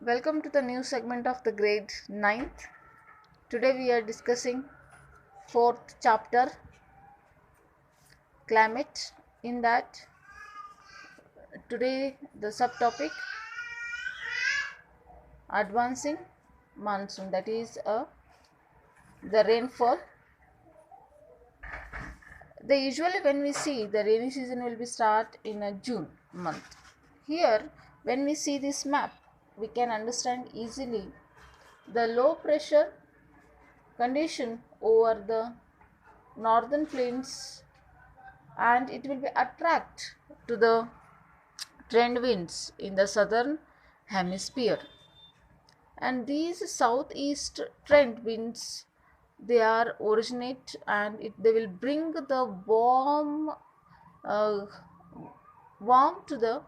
Welcome to the new segment of the grade 9th. Today we are discussing 4th chapter, climate. In that, today the subtopic, advancing monsoon, that is the rainfall. Usually when we see the rainy season will be start in a June month. Here when we see this map, we can understand easily the low pressure condition over the northern plains, and it will be attract to the trend winds in the southern hemisphere. And these southeast trend winds, they are originate, and they will bring the uh, warm to the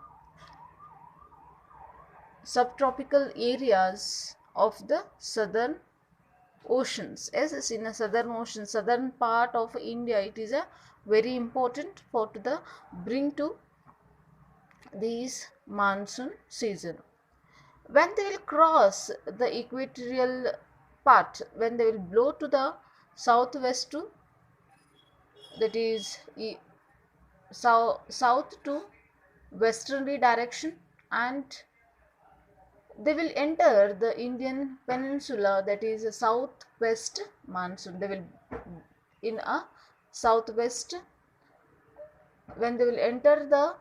subtropical areas of the southern oceans. As is in a southern ocean, southern part of India, it is a very important for to the bring to these monsoon season. When they will cross the equatorial part, when they will blow to the southwest to, that is south to westerly direction, and they will enter the Indian peninsula, that is a southwest monsoon. They will in a southwest, when they will enter the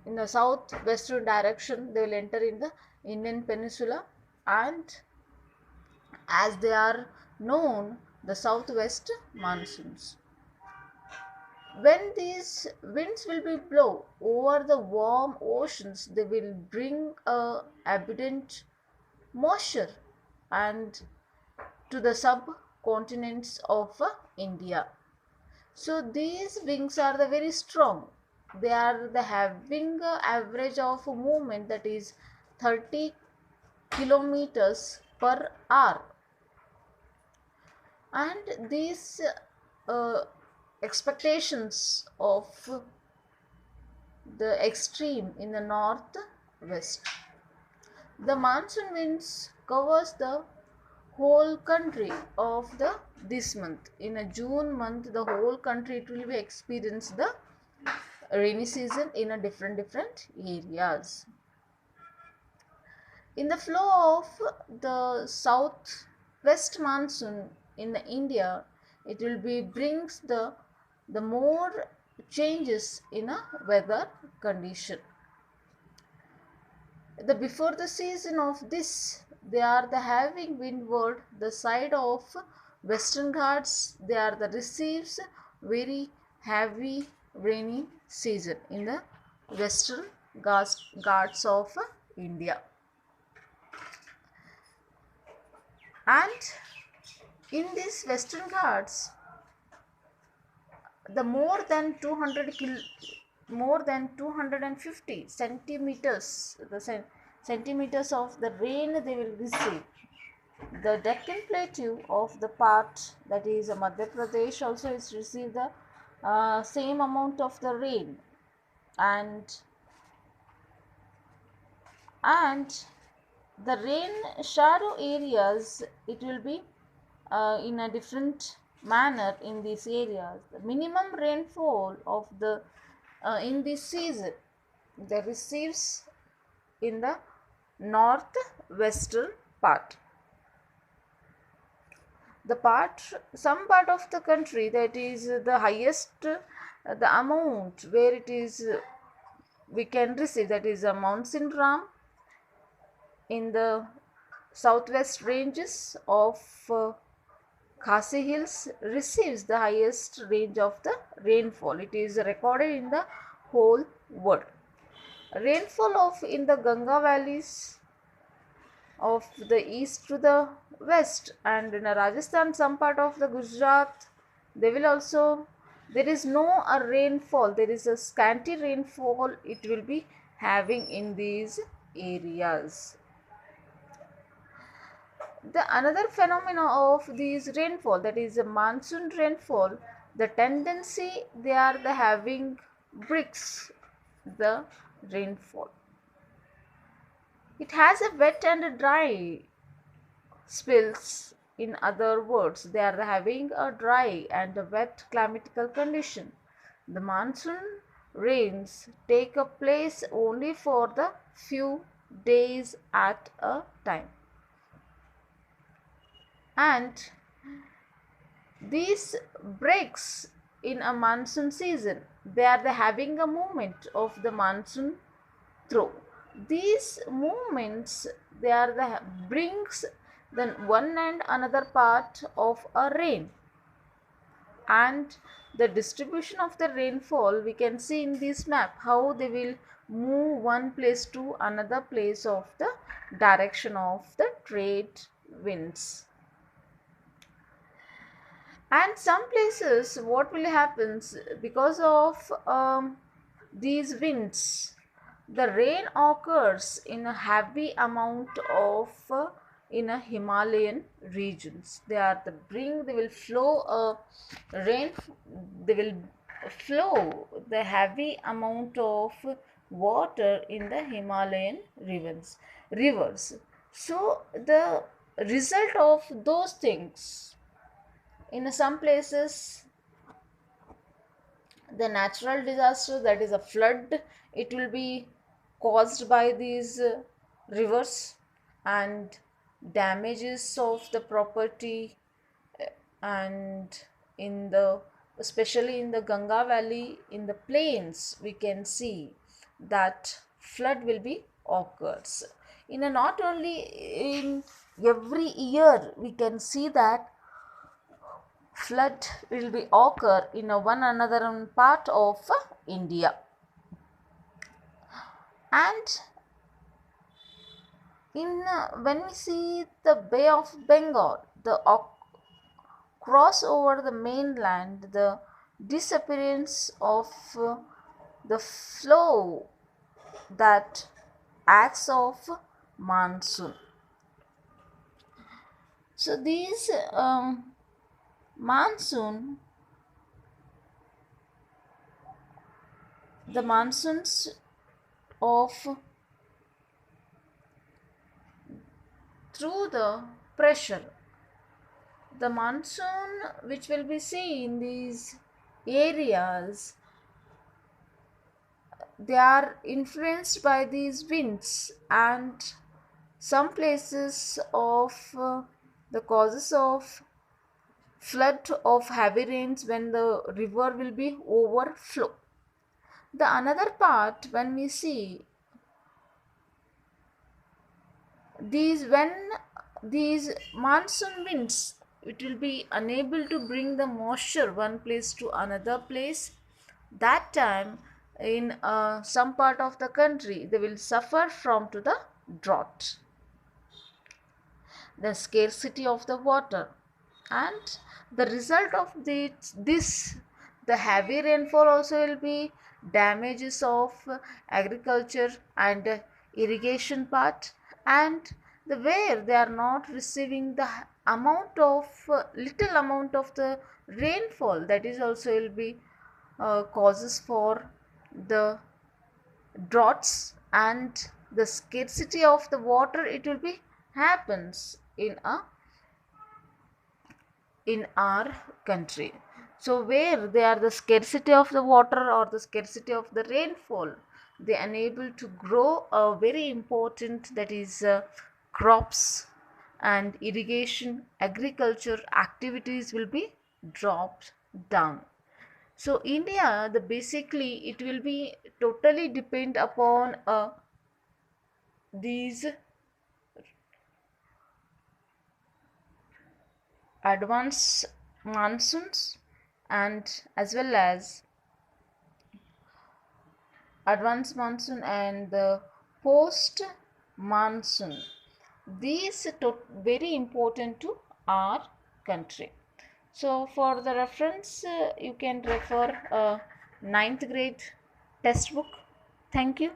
in the southwestern direction, they will enter in the Indian peninsula, and as they are known the southwest monsoons. When these winds will be blow over the warm oceans, they will bring a abundant moisture and to the subcontinents of India. So these wings are the very strong. They are the having a average of movement, that is 30 kilometers per hour, and these uh, expectations of the extreme in the northwest. The monsoon winds covers the whole country of the this month. In a June month, the whole country it will be experience the rainy season in a different areas. In the flow of the southwest monsoon in the India, it will be brings the more changes in a weather condition. The before the season of this, they are the having windward the side of Western Ghats, they are the receives very heavy rainy season in the Western Ghats of India. And in these Western Ghats, the more than 250 centimeters, centimeters of the rain they will receive. The Deccan Plateau of the part, that is Madhya Pradesh, also is receive the same amount of the rain, and and the rain shadow areas, it will be in a different manner in these areas. The minimum rainfall of the in this season, they receives in the northwestern part. The part, some part of the country, that is the highest the amount where it is we can receive, that is a monsoon ram in the southwest ranges of Khasi Hills receives the highest range of the rainfall. It is recorded in the whole world. Rainfall of in the Ganga valleys of the east to the west, and in Rajasthan, some part of the Gujarat, they will also, there is no a rainfall, there is a scanty rainfall it will be having in these areas. The another phenomena of these rainfall, that is a monsoon rainfall, the tendency they are the having bricks the rainfall. It has a wet and a dry spells. In other words, they are having a dry and a wet climatical condition. The monsoon rains take a place only for the few days at a time, and these breaks in a monsoon season, they are the having a movement of the monsoon through these movements, they are the brings then one and another part of a rain, and the distribution of the rainfall we can see in this map how they will move one place to another place of the direction of the trade winds. And some places what will happens because of these winds, the rain occurs in a heavy amount of in a Himalayan regions. They are the bring, they will flow rain, they will flow the heavy amount of water in the Himalayan rivers. So the result of those things, in some places the natural disaster, that is a flood, it will be caused by these rivers, and damages of the property, and in the, especially in the Ganga valley, in the plains we can see that flood will be occurs in a, not only in every year we can see that flood will be occur in a one another part of India. And in when we see the Bay of Bengal, the cross over the mainland, the disappearance of the flow that acts of monsoon. So these monsoon, the monsoons of through the pressure, the monsoon which will be seen in these areas, they are influenced by these winds, and some places of the causes of flood of heavy rains when the river will be overflow. The another part when we see these, when these monsoon winds, it will be unable to bring the moisture one place to another place, that time in some part of the country they will suffer from to the drought, the scarcity of the water, and the result of this the heavy rainfall also will be damages of agriculture and irrigation part, and the where they are not receiving the amount of little amount of the rainfall, that is also will be causes for the droughts, and the scarcity of the water, it will be happens in our country. So where they are the scarcity of the water or the scarcity of the rainfall, they unable to grow a very important, that is crops, and irrigation agriculture activities will be dropped down. So India, the basically it will be totally depend upon these advanced monsoons, and as well as advanced monsoon and the post monsoon, these very important to our country. So for the reference you can refer a ninth grade textbook. Thank you.